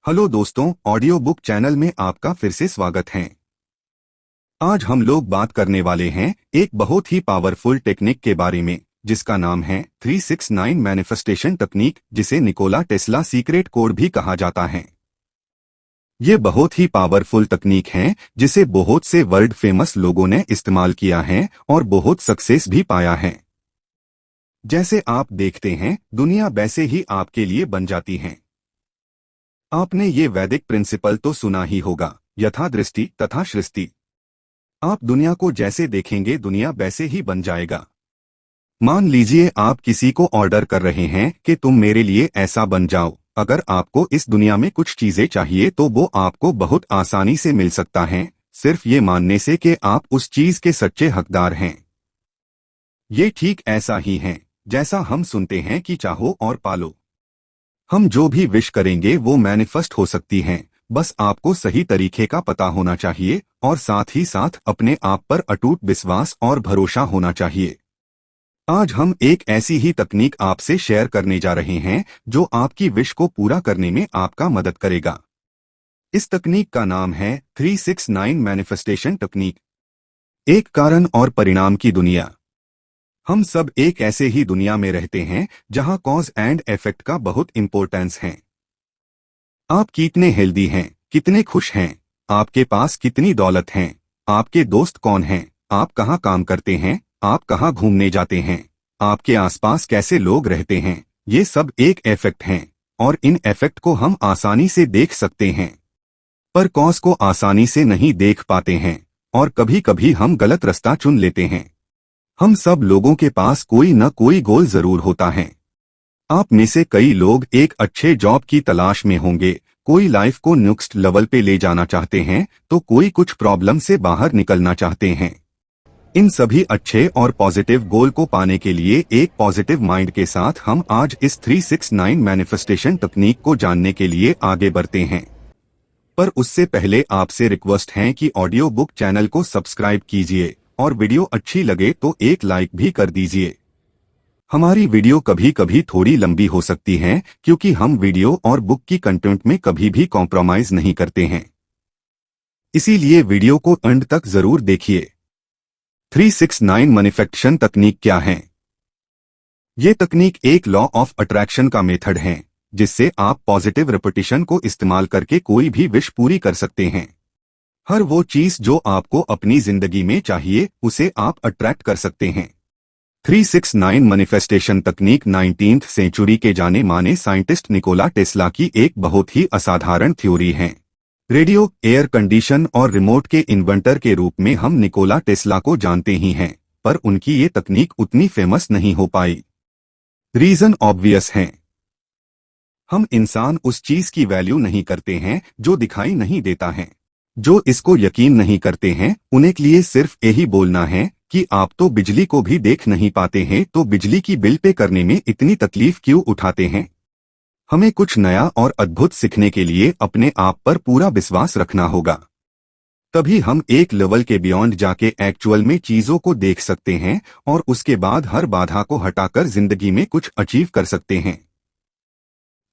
Hello दोस्तों, audio book channel में आपका फिर से स्वागत है। आज हम लोग बात करने वाले हैं एक बहुत ही पावरफुल टेक्निक के बारे में जिसका नाम है 369 मैनिफेस्टेशन टेक्निक, जिसे निकोला टेस्ला सीक्रेट कोड भी कहा जाता है। ये बहुत ही पावरफुल तकनीक है जिसे बहुत से वर्ल्ड फेमस लोगों ने इस्तेमाल किया है और बहुत सक्सेस भी पाया है। जैसे आप देखते हैं, दुनिया वैसे ही आपके लिए बन जाती है। आपने ये वैदिक प्रिंसिपल तो सुना ही होगा, यथा दृष्टि तथा सृष्टि। आप दुनिया को जैसे देखेंगे दुनिया वैसे ही बन जाएगा। मान लीजिए आप किसी को ऑर्डर कर रहे हैं कि तुम मेरे लिए ऐसा बन जाओ। अगर आपको इस दुनिया में कुछ चीजें चाहिए तो वो आपको बहुत आसानी से मिल सकता है, सिर्फ ये मानने से कि आप उस चीज के सच्चे हकदार हैं। ये ठीक ऐसा ही है जैसा हम सुनते हैं कि चाहो और पालो। हम जो भी विश करेंगे वो मैनिफेस्ट हो सकती हैं, बस आपको सही तरीके का पता होना चाहिए और साथ ही साथ अपने आप पर अटूट विश्वास और भरोसा होना चाहिए। आज हम एक ऐसी ही तकनीक आपसे शेयर करने जा रहे हैं जो आपकी विश को पूरा करने में आपका मदद करेगा। इस तकनीक का नाम है 369 मैनिफेस्टेशन टेक्निक। एक कारण और परिणाम की दुनिया। हम सब एक ऐसे ही दुनिया में रहते हैं जहां कॉज एंड इफेक्ट का बहुत इंपॉर्टेंस है। आप कितने हेल्दी हैं, कितने खुश हैं, आपके पास कितनी दौलत है, आपके दोस्त कौन हैं, आप कहां काम करते हैं, आप कहां घूमने जाते हैं, आपके आसपास कैसे लोग रहते हैं, ये सब एक इफेक्ट हैं और इन इफेक्ट को हम आसानी से देख सकते हैं। पर कॉज को आसानी से नहीं देख पाते हैं और कभी कभी हम गलत रास्ता चुन लेते हैं। हम सब लोगों के पास कोई न कोई गोल जरूर होता है। आप में से कई लोग एक अच्छे जॉब की तलाश में होंगे, कोई लाइफ को नेक्स्ट लेवल पे ले जाना चाहते हैं, तो कोई कुछ प्रॉब्लम से बाहर निकलना चाहते हैं। इन सभी अच्छे और पॉजिटिव गोल को पाने के लिए एक पॉजिटिव माइंड के साथ हम आज इस 369 मैनिफेस्टेशन तकनीक को जानने के लिए आगे बढ़ते हैं। पर उससे पहले आपसे रिक्वेस्ट है कि ऑडियो बुक चैनल को सब्सक्राइब कीजिए और वीडियो अच्छी लगे तो एक लाइक भी कर दीजिए। हमारी वीडियो कभी कभी थोड़ी लंबी हो सकती है क्योंकि हम वीडियो और बुक की कंटेंट में कभी भी कॉम्प्रोमाइज नहीं करते हैं, इसीलिए वीडियो को एंड तक जरूर देखिए। 369 मैनिफेस्टेशन तकनीक क्या है? ये तकनीक एक लॉ ऑफ अट्रैक्शन का मेथड है जिससे आप पॉजिटिव रिपीटिशन को इस्तेमाल करके कोई भी विश पूरी कर सकते हैं। हर वो चीज जो आपको अपनी जिंदगी में चाहिए उसे आप अट्रैक्ट कर सकते हैं। 369 मैनिफेस्टेशन तकनीक 19th सेंचुरी के जाने माने साइंटिस्ट निकोला टेस्ला की एक बहुत ही असाधारण थ्योरी है। रेडियो, एयर कंडीशन और रिमोट के इन्वेंटर के रूप में हम निकोला टेस्ला को जानते ही हैं, पर उनकी ये तकनीक उतनी फेमस नहीं हो पाई। रीजन ऑब्वियस है। हम इंसान उस चीज की वैल्यू नहीं करते हैं जो दिखाई नहीं देता है। जो इसको यकीन नहीं करते हैं उन्हें के लिए सिर्फ यही बोलना है कि आप तो बिजली को भी देख नहीं पाते हैं, तो बिजली की बिल पे करने में इतनी तकलीफ क्यों उठाते हैं। हमें कुछ नया और अद्भुत सीखने के लिए अपने आप पर पूरा विश्वास रखना होगा, तभी हम एक लेवल के बियॉन्ड जाके एक्चुअल में चीजों को देख सकते हैं और उसके बाद हर बाधा को हटाकर जिंदगी में कुछ अचीव कर सकते हैं।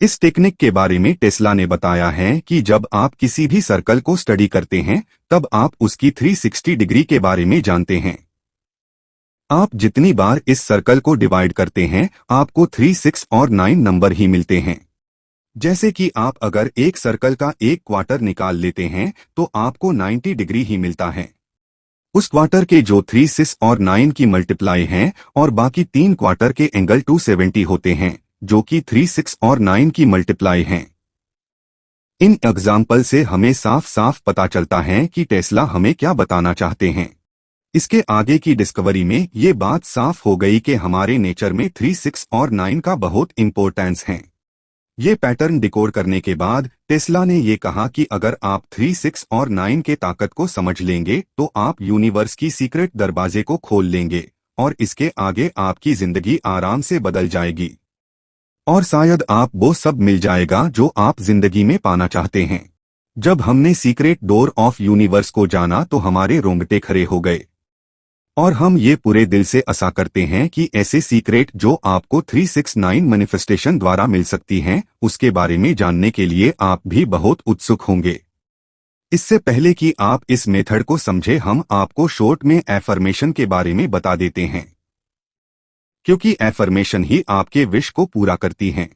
इस टेक्निक के बारे में टेस्ला ने बताया है कि जब आप किसी भी सर्कल को स्टडी करते हैं तब आप उसकी 360 डिग्री के बारे में जानते हैं। आप जितनी बार इस सर्कल को डिवाइड करते हैं आपको 3, 6 और 9 नंबर ही मिलते हैं। जैसे कि आप अगर एक सर्कल का एक क्वार्टर निकाल लेते हैं तो आपको 90 डिग्री ही मिलता है। उस क्वार्टर के जो 3, 6 और 9 की मल्टीप्लाई हैं और बाकी 3 क्वार्टर के एंगल 270 होते हैं जो कि 3, 6 और 9 की मल्टीप्लाई हैं। इन एग्जाम्पल से हमें साफ साफ पता चलता है कि टेस्ला हमें क्या बताना चाहते हैं। इसके आगे की डिस्कवरी में ये बात साफ हो गई कि हमारे नेचर में 3, 6 और 9 का बहुत इंपॉर्टेंस है। ये पैटर्न डिकोड करने के बाद टेस्ला ने ये कहा कि अगर आप 3, 6 और 9 के ताकत को समझ लेंगे तो आप यूनिवर्स की सीक्रेट दरवाजे को खोल लेंगे और इसके आगे आपकी जिंदगी आराम से बदल जाएगी और शायद आप वो सब मिल जाएगा जो आप जिंदगी में पाना चाहते हैं। जब हमने सीक्रेट डोर ऑफ यूनिवर्स को जाना तो हमारे रोंगटे खड़े हो गए। और हम ये पूरे दिल से आशा करते हैं कि ऐसे सीक्रेट जो आपको 369 मैनिफेस्टेशन द्वारा मिल सकती हैं, उसके बारे में जानने के लिए आप भी बहुत उत्सुक होंगे। इससे पहले कि आप इस मेथड को समझे, हम आपको शॉर्ट में एफर्मेशन के बारे में बता देते हैं, क्योंकि एफर्मेशन ही आपके विश को पूरा करती हैं।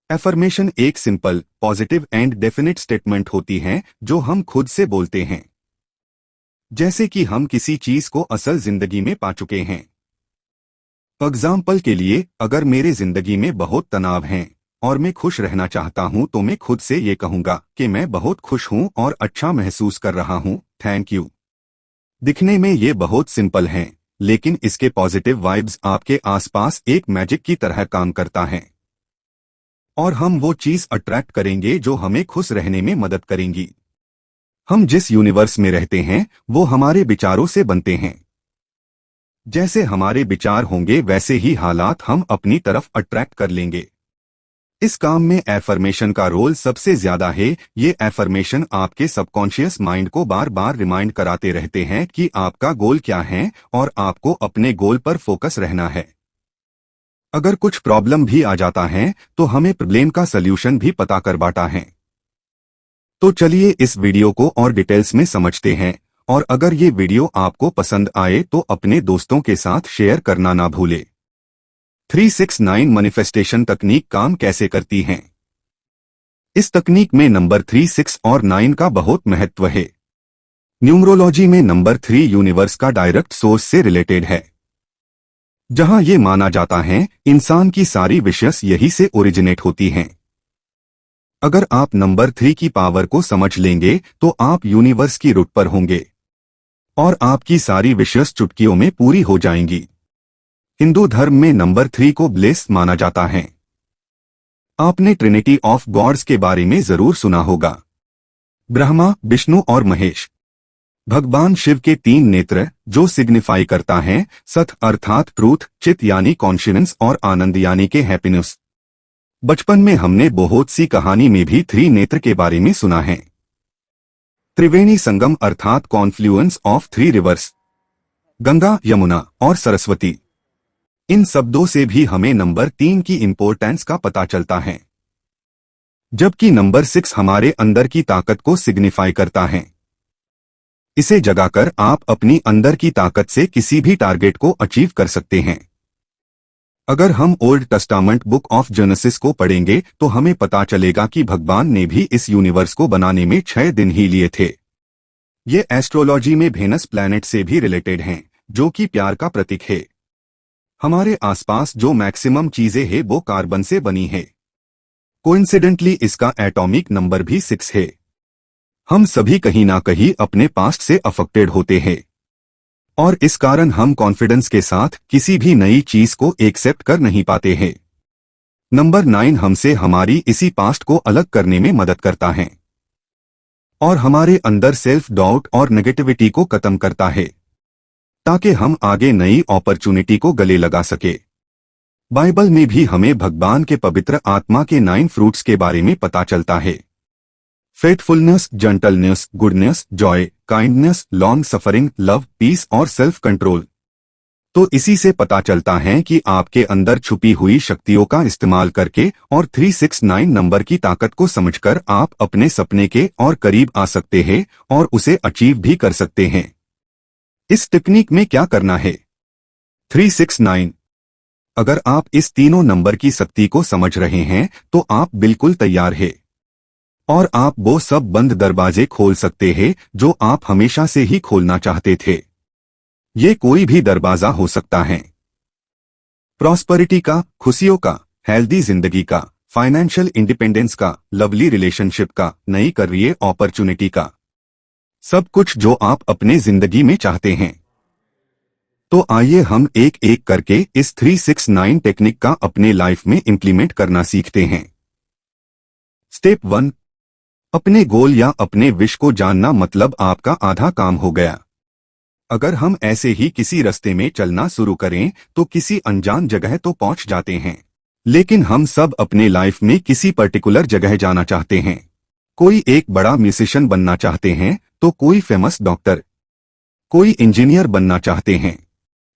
एफर्मेशन एक simple, positive and definite statement होती है जो हम खुद से बोलते हैं, जैसे कि हम किसी चीज को असल जिंदगी में पा चुके हैं। एग्जाम्पल के लिए, अगर मेरे जिंदगी में बहुत तनाव है और मैं खुश रहना चाहता हूं, तो मैं खुद से ये कहूंगा कि मैं बहुत खुश हूं और अच्छा महसूस कर रहा हूं, थैंक यू। दिखने में ये बहुत सिंपल है, लेकिन इसके पॉजिटिव वाइब्स आपके आसपास एक मैजिक की तरह काम करता है और हम वो चीज अट्रैक्ट करेंगे जो हमें खुश रहने में मदद करेंगी। हम जिस यूनिवर्स में रहते हैं वो हमारे विचारों से बनते हैं। जैसे हमारे विचार होंगे वैसे ही हालात हम अपनी तरफ अट्रैक्ट कर लेंगे। इस काम में एफर्मेशन का रोल सबसे ज्यादा है। ये एफर्मेशन आपके सबकॉन्शियस माइंड को बार बार रिमाइंड कराते रहते हैं कि आपका गोल क्या है और आपको अपने गोल पर फोकस रहना है। अगर कुछ प्रॉब्लम भी आ जाता है तो हमें प्रॉब्लम का सल्यूशन भी पता कर बांटा है। तो चलिए इस वीडियो को और डिटेल्स में समझते हैं, और अगर ये वीडियो आपको पसंद आए तो अपने दोस्तों के साथ शेयर करना ना भूले। 369 मैनिफेस्टेशन तकनीक काम कैसे करती है? इस तकनीक में नंबर 3, 6 और 9 का बहुत महत्व है। न्यूमरोलॉजी में नंबर 3 यूनिवर्स का डायरेक्ट सोर्स से रिलेटेड है, जहां ये माना जाता है इंसान की सारी विशेस यही से ओरिजिनेट होती हैं। अगर आप नंबर 3 की पावर को समझ लेंगे तो आप यूनिवर्स की रूट पर होंगे और आपकी सारी विशेस चुटकियों में पूरी हो जाएंगी। हिंदू धर्म में नंबर 3 को ब्लेस माना जाता है। आपने ट्रिनिटी ऑफ गॉड्स के बारे में जरूर सुना होगा। ब्रह्मा, विष्णु और महेश। भगवान शिव के 3 नेत्र, जो सिग्निफाई करता है सत अर्थात ट्रूथ, चित यानी कॉन्शियस और आनंद यानी के हैप्पीनेस। बचपन में हमने बहुत सी कहानी में भी 3 नेत्र के बारे में सुना है। त्रिवेणी संगम अर्थात Confluence of 3 reverse, Ganga, Yamuna और सरस्वती। इन शब्दों से भी हमें नंबर 3 की इंपॉर्टेंस का पता चलता है, जबकि नंबर 6 हमारे अंदर की ताकत को सिग्निफाई करता है। इसे जगाकर आप अपनी अंदर की ताकत से किसी भी टारगेट को अचीव कर सकते हैं। अगर हम old testament book of genesis को पढ़ेंगे तो हमें पता चलेगा कि भगवान ने भी इस यूनिवर्स को बनाने में 6 दिन ही लिए थे। ये एस्ट्रोलॉजी में वेनस प्लैनेट से भी रिलेटेड हैं, जो कि प्यार का प्रतीक है। हमारे आसपास जो मैक्सिमम चीजें हैं वो कार्बन से बनी है। कोइंसिडेंटली इसका एटॉमिक नंबर भी 6 है। हम सभी कहीं ना कहीं अपने पास्ट से अफेक्टेड होते हैं और इस कारण हम कॉन्फिडेंस के साथ किसी भी नई चीज को एक्सेप्ट कर नहीं पाते हैं। नंबर 9 हमसे हमारी इसी पास्ट को अलग करने में मदद करता है और हमारे अंदर सेल्फ डाउट और नेगेटिविटी को खत्म करता है, ताकि हम आगे नई अपॉर्चुनिटी को गले लगा सके। बाइबल में भी हमें भगवान के पवित्र आत्मा के 9 फ्रूट्स के बारे में पता चलता है। Faithfulness, gentleness, goodness, joy, kindness, long suffering, love, peace और सेल्फ कंट्रोल। तो इसी से पता चलता है कि आपके अंदर छुपी हुई शक्तियों का इस्तेमाल करके और 369 नंबर की ताकत को समझकर आप अपने सपने के और करीब आ सकते हैं और उसे अचीव भी कर सकते हैं। इस टेक्निक में क्या करना है? 369। अगर आप इस तीनों नंबर की शक्ति को समझ रहे हैं तो आप बिल्कुल तैयार हैं और आप वो सब बंद दरवाजे खोल सकते हैं जो आप हमेशा से ही खोलना चाहते थे। ये कोई भी दरवाजा हो सकता है। प्रॉस्पेरिटी का, खुशियों का, हेल्दी जिंदगी का, फाइनेंशियल इंडिपेंडेंस का, लवली रिलेशनशिप का, नई करियर अपॉर्चुनिटी का, सब कुछ जो आप अपने जिंदगी में चाहते हैं। तो आइए हम एक एक करके इस 369 टेक्निक का अपने लाइफ में इंप्लीमेंट करना सीखते हैं। स्टेप 1, अपने गोल या अपने विश को जानना, मतलब आपका आधा काम हो गया। अगर हम ऐसे ही किसी रास्ते में चलना शुरू करें तो किसी अनजान जगह तो पहुंच जाते हैं, लेकिन हम सब अपने लाइफ में किसी पर्टिकुलर जगह जाना चाहते हैं। कोई एक बड़ा म्यूजिशियन बनना चाहते हैं तो कोई फेमस डॉक्टर, कोई इंजीनियर बनना चाहते हैं,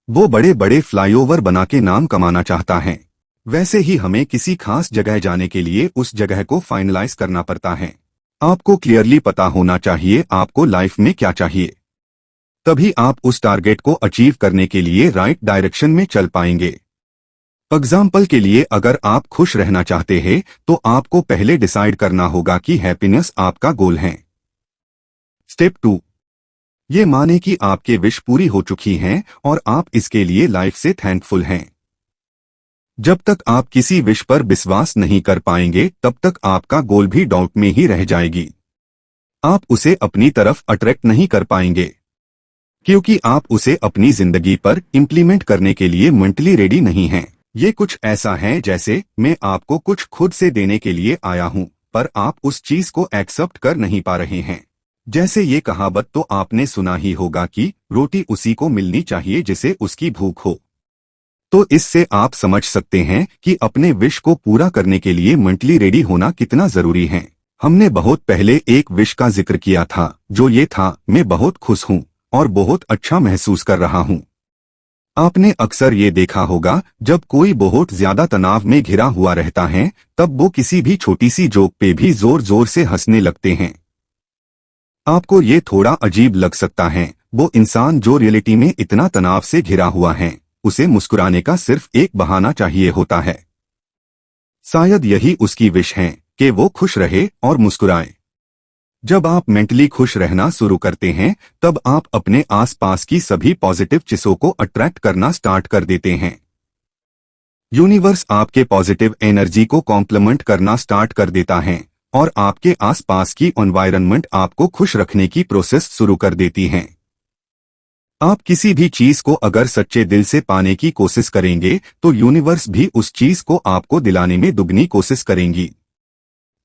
वो बड़े बड़े फ्लाईओवर बना के नाम कमाना चाहता है। वैसे ही हमें किसी खास जगह जाने के लिए उस जगह को फाइनलाइज करना पड़ता है। आपको क्लियरली पता होना चाहिए आपको लाइफ में क्या चाहिए, तभी आप उस टारगेट को अचीव करने के लिए राइट डायरेक्शन में चल पाएंगे। एग्जाम्पल के लिए, अगर आप खुश रहना चाहते हैं तो आपको पहले डिसाइड करना होगा कि हैप्पीनेस आपका गोल है। स्टेप 2, ये माने कि आपके विश पूरी हो चुकी हैं और आप इसके लिए लाइफ से थैंकफुल हैं। जब तक आप किसी विश पर विश्वास नहीं कर पाएंगे तब तक आपका गोल भी डाउट में ही रह जाएगी। आप उसे अपनी तरफ अट्रैक्ट नहीं कर पाएंगे क्योंकि आप उसे अपनी जिंदगी पर इम्प्लीमेंट करने के लिए मेंटली रेडी नहीं हैं। ये कुछ ऐसा है जैसे मैं आपको कुछ खुद से देने के लिए आया हूं, पर आप उस चीज को एक्सेप्ट कर नहीं पा रहे हैं। जैसे ये कहावत तो आपने सुना ही होगा कि रोटी उसी को मिलनी चाहिए जिसे उसकी भूख हो। तो इससे आप समझ सकते हैं कि अपने विश को पूरा करने के लिए मेंटली रेडी होना कितना जरूरी है। हमने बहुत पहले एक विश का जिक्र किया था, जो ये था, मैं बहुत खुश हूँ और बहुत अच्छा महसूस कर रहा हूँ। आपने अक्सर ये देखा होगा, जब कोई बहुत ज्यादा तनाव में घिरा हुआ रहता है तब वो किसी भी छोटी सी जोक पे भी जोर जोर से हंसने लगते हैं। आपको ये थोड़ा अजीब लग सकता है, वो इंसान जो रियलिटी में इतना तनाव से घिरा हुआ है, उसे मुस्कुराने का सिर्फ एक बहाना चाहिए होता है। शायद यही उसकी विश है कि वो खुश रहे और मुस्कुराए। जब आप मेंटली खुश रहना शुरू करते हैं तब आप अपने आसपास की सभी पॉजिटिव चीजों को अट्रैक्ट करना स्टार्ट कर देते हैं। यूनिवर्स आपके पॉजिटिव एनर्जी को कॉम्प्लीमेंट करना स्टार्ट कर देता है और आपके आसपास की एनवायरनमेंट आपको खुश रखने की प्रोसेस शुरू कर देती है। आप किसी भी चीज को अगर सच्चे दिल से पाने की कोशिश करेंगे तो यूनिवर्स भी उस चीज को आपको दिलाने में दुगनी कोशिश करेंगी।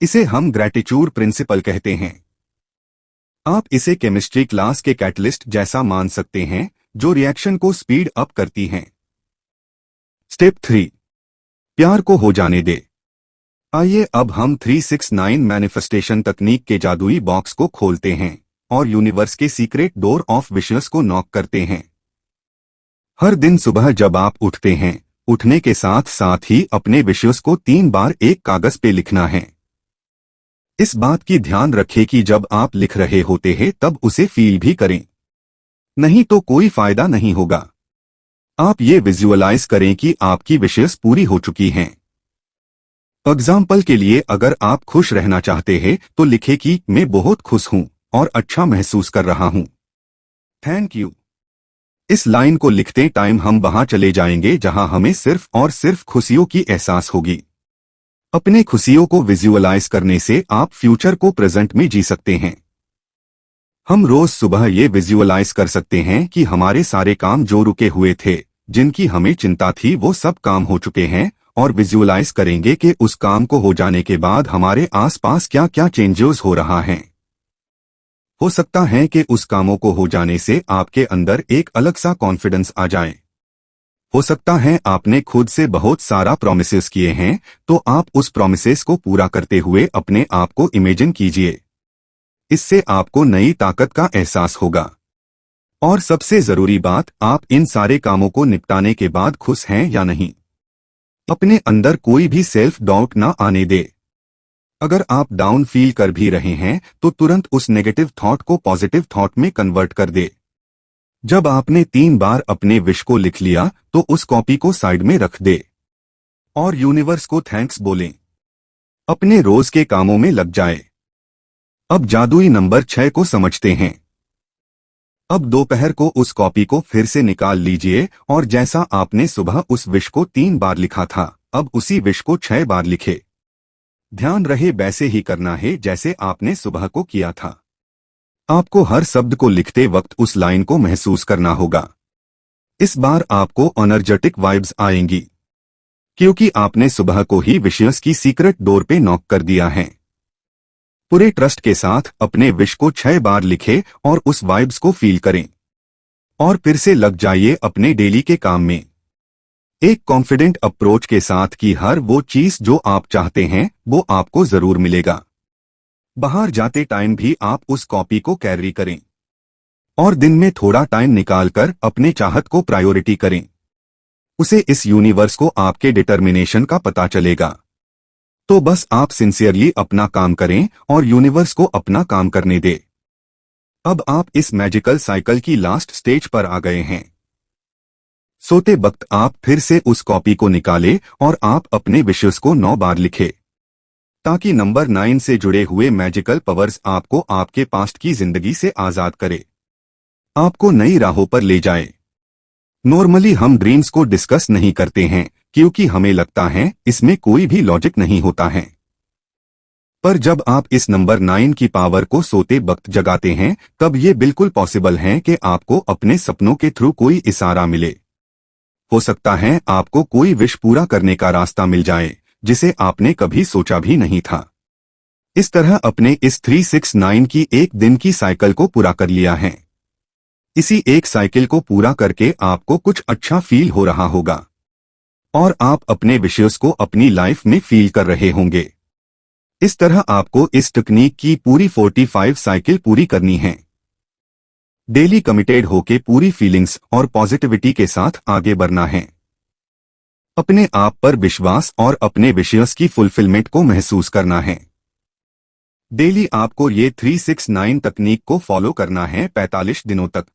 इसे हम ग्रैटिट्यूड प्रिंसिपल कहते हैं। आप इसे केमिस्ट्री क्लास के कैटलिस्ट जैसा मान सकते हैं, जो रिएक्शन को स्पीड अप करती हैं। स्टेप 3, प्यार को हो जाने दे। आइए अब हम 369 मैनिफेस्टेशन तकनीक के जादुई बॉक्स को खोलते हैं और यूनिवर्स के सीक्रेट डोर ऑफ विशेस को नॉक करते हैं। हर दिन सुबह जब आप उठते हैं, उठने के साथ साथ ही अपने विशेस को 3 बार एक कागज पे लिखना है। इस बात की ध्यान रखें कि जब आप लिख रहे होते हैं तब उसे फील भी करें, नहीं तो कोई फायदा नहीं होगा। आप ये विजुअलाइज करें कि आपकी विशेस पूरी हो चुकी हैं। एग्जाम्पल के लिए, अगर आप खुश रहना चाहते हैं तो लिखें कि मैं बहुत खुश हूं और अच्छा महसूस कर रहा हूं। Thank you. इस लाइन को लिखते टाइम हम वहां चले जाएंगे जहां हमें सिर्फ और सिर्फ खुशियों की एहसास होगी। अपने खुशियों को विजुअलाइज करने से आप फ्यूचर को प्रेजेंट में जी सकते हैं। हम रोज सुबह ये विजुअलाइज कर सकते हैं कि हमारे सारे काम जो रुके हुए थे, जिनकी हमें चिंता थी, वो सब काम हो चुके हैं, और विजुअलाइज करेंगे कि उस काम को हो जाने के बाद हमारे आसपास क्या क्या चेंजेस हो रहा है। हो सकता है कि उस कामों को हो जाने से आपके अंदर एक अलग सा कॉन्फिडेंस आ जाए। हो सकता है आपने खुद से बहुत सारा प्रॉमिसेस किए हैं, तो आप उस प्रॉमिसेस को पूरा करते हुए अपने आप को इमेजिन कीजिए। इससे आपको नई ताकत का एहसास होगा। और सबसे जरूरी बात, आप इन सारे कामों को निपटाने के बाद खुश हैं या नहीं। अपने अंदर कोई भी सेल्फ डाउट ना आने दे। अगर आप डाउन फील कर भी रहे हैं तो तुरंत उस नेगेटिव थॉट को पॉजिटिव थॉट में कन्वर्ट कर दे। जब आपने 3 बार अपने विश को लिख लिया तो उस कॉपी को साइड में रख दे और यूनिवर्स को थैंक्स बोलें। अपने रोज के कामों में लग जाए। अब जादुई नंबर 6 को समझते हैं। अब दोपहर को उस कॉपी को फिर से निकाल लीजिए और जैसा आपने सुबह उस विश को 3 बार लिखा था, अब उसी विश को 6 बार लिखे। ध्यान रहे वैसे ही करना है जैसे आपने सुबह को किया था। आपको हर शब्द को लिखते वक्त उस लाइन को महसूस करना होगा। इस बार आपको एनर्जेटिक वाइब्स आएंगी क्योंकि आपने सुबह को ही विशेस की सीक्रेट डोर पे नॉक कर दिया है। पूरे ट्रस्ट के साथ अपने विश को 6 बार लिखें और उस वाइब्स को फील करें और फिर से लग जाइए अपने डेली के काम में। एक कॉन्फिडेंट अप्रोच के साथ कि हर वो चीज जो आप चाहते हैं वो आपको जरूर मिलेगा। बाहर जाते टाइम भी आप उस कॉपी को कैरी करें और दिन में थोड़ा टाइम निकालकर अपने चाहत को प्रायोरिटी करें। उसे इस यूनिवर्स को आपके डिटर्मिनेशन का पता चलेगा। तो बस आप सिंसियरली अपना काम करें और यूनिवर्स को अपना काम करने दे। अब आप इस मैजिकल साइकिल की लास्ट स्टेज पर आ गए हैं। सोते वक्त आप फिर से उस कॉपी को निकालें और आप अपने विशेष को 9 बार लिखें, ताकि नंबर 9 से जुड़े हुए मैजिकल पावर्स आपको आपके पास्ट की जिंदगी से आजाद करे, आपको नई राहों पर ले जाए। नॉर्मली हम ड्रीम्स को डिस्कस नहीं करते हैं क्योंकि हमें लगता है इसमें कोई भी लॉजिक नहीं होता है। पर जब आप इस नंबर 9 की पावर को सोते वक्त जगाते हैं, तब ये बिल्कुल पॉसिबल है कि आपको अपने सपनों के थ्रू कोई इशारा मिले। हो सकता है आपको कोई विश पूरा करने का रास्ता मिल जाए जिसे आपने कभी सोचा भी नहीं था। इस तरह अपने इस 369 की एक दिन की साइकिल को पूरा कर लिया है। इसी एक साइकिल को पूरा करके आपको कुछ अच्छा फील हो रहा होगा और आप अपने विशेष को अपनी लाइफ में फील कर रहे होंगे। इस तरह आपको इस टेक्निक की पूरी 45 साइकिल पूरी करनी है। डेली कमिटेड होके पूरी फीलिंग्स और पॉजिटिविटी के साथ आगे बढ़ना है। अपने आप पर विश्वास और अपने विशेष की फुलफिलमेंट को महसूस करना है। डेली आपको ये 369 तकनीक को फॉलो करना है 45 दिनों तक।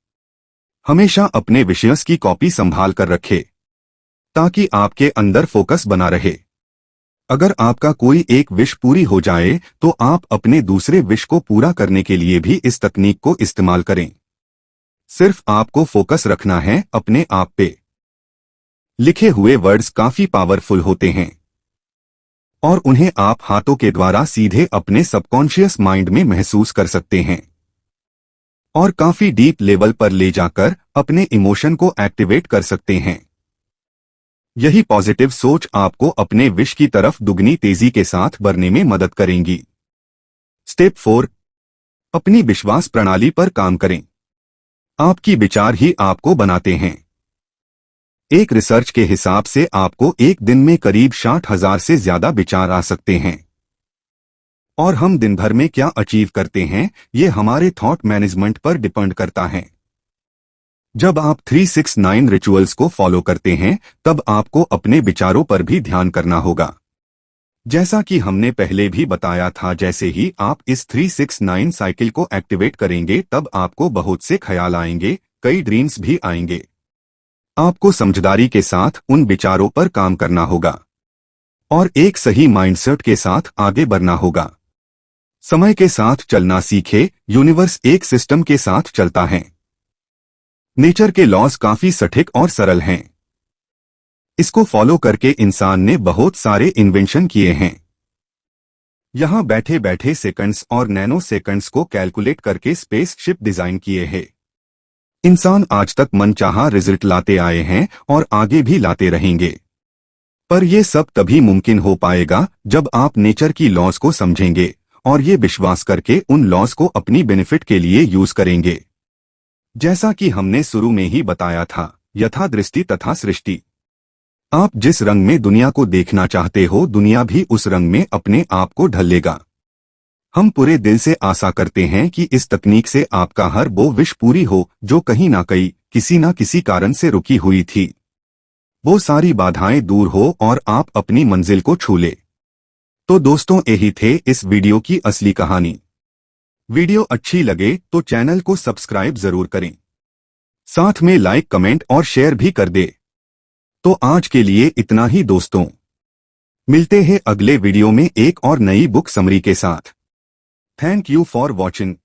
हमेशा अपने विशेष की कॉपी संभाल कर रखें ताकि आपके अंदर फोकस बना रहे। अगर आपका कोई एक विश पूरी हो जाए तो आप अपने दूसरे विश को पूरा करने के लिए भी इस तकनीक को इस्तेमाल करें। सिर्फ आपको फोकस रखना है अपने आप पे। लिखे हुए वर्ड्स काफी पावरफुल होते हैं और उन्हें आप हाथों के द्वारा सीधे अपने सबकॉन्शियस माइंड में महसूस कर सकते हैं और काफी डीप लेवल पर ले जाकर अपने इमोशन को एक्टिवेट कर सकते हैं। यही पॉजिटिव सोच आपको अपने विश की तरफ दुगनी तेजी के साथ बढ़ने में मदद करेंगी। स्टेप 4, अपनी विश्वास प्रणाली पर काम करें। आपकी विचार ही आपको बनाते हैं। एक रिसर्च के हिसाब से आपको एक दिन में करीब 60,000 से ज्यादा विचार आ सकते हैं और हम दिन भर में क्या अचीव करते हैं ये हमारे थॉट मैनेजमेंट पर डिपेंड करता है। जब आप 369 रिचुअल्स को फॉलो करते हैं तब आपको अपने विचारों पर भी ध्यान करना होगा। जैसा कि हमने पहले भी बताया था, जैसे ही आप इस 369 साइकिल को एक्टिवेट करेंगे तब आपको बहुत से ख्याल आएंगे, कई ड्रीम्स भी आएंगे। आपको समझदारी के साथ उन विचारों पर काम करना होगा और एक सही माइंडसेट के साथ आगे बढ़ना होगा। समय के साथ चलना सीखे। यूनिवर्स एक सिस्टम के साथ चलता है। नेचर के लॉज काफी सटीक और सरल हैं। इसको फॉलो करके इंसान ने बहुत सारे इन्वेंशन किए हैं। यहां बैठे बैठे सेकंड्स और नैनो सेकंड्स को कैलकुलेट करके स्पेसशिप डिजाइन किए हैं। इंसान आज तक मनचाहा रिजल्ट लाते आए हैं और आगे भी लाते रहेंगे। पर यह सब तभी मुमकिन हो पाएगा जब आप नेचर की लॉज को समझेंगे और ये विश्वास करके उन लॉज को अपनी बेनिफिट के लिए यूज करेंगे। जैसा कि हमने शुरू में ही बताया था, यथा दृष्टि तथा सृष्टि। आप जिस रंग में दुनिया को देखना चाहते हो, दुनिया भी उस रंग में अपने आप को ढल लेगा। हम पूरे दिल से आशा करते हैं कि इस तकनीक से आपका हर वो विश पूरी हो जो कहीं ना कहीं किसी ना किसी कारण से रुकी हुई थी। वो सारी बाधाएं दूर हो और आप अपनी मंजिल को छू ले। तो दोस्तों, यही थे इस वीडियो की असली कहानी। वीडियो अच्छी लगे तो चैनल को सब्सक्राइब जरूर करें, साथ में लाइक, कमेंट और शेयर भी कर दे। तो आज के लिए इतना ही दोस्तों। मिलते हैं अगले वीडियो में एक और नई बुक समरी के साथ। Thank you for watching.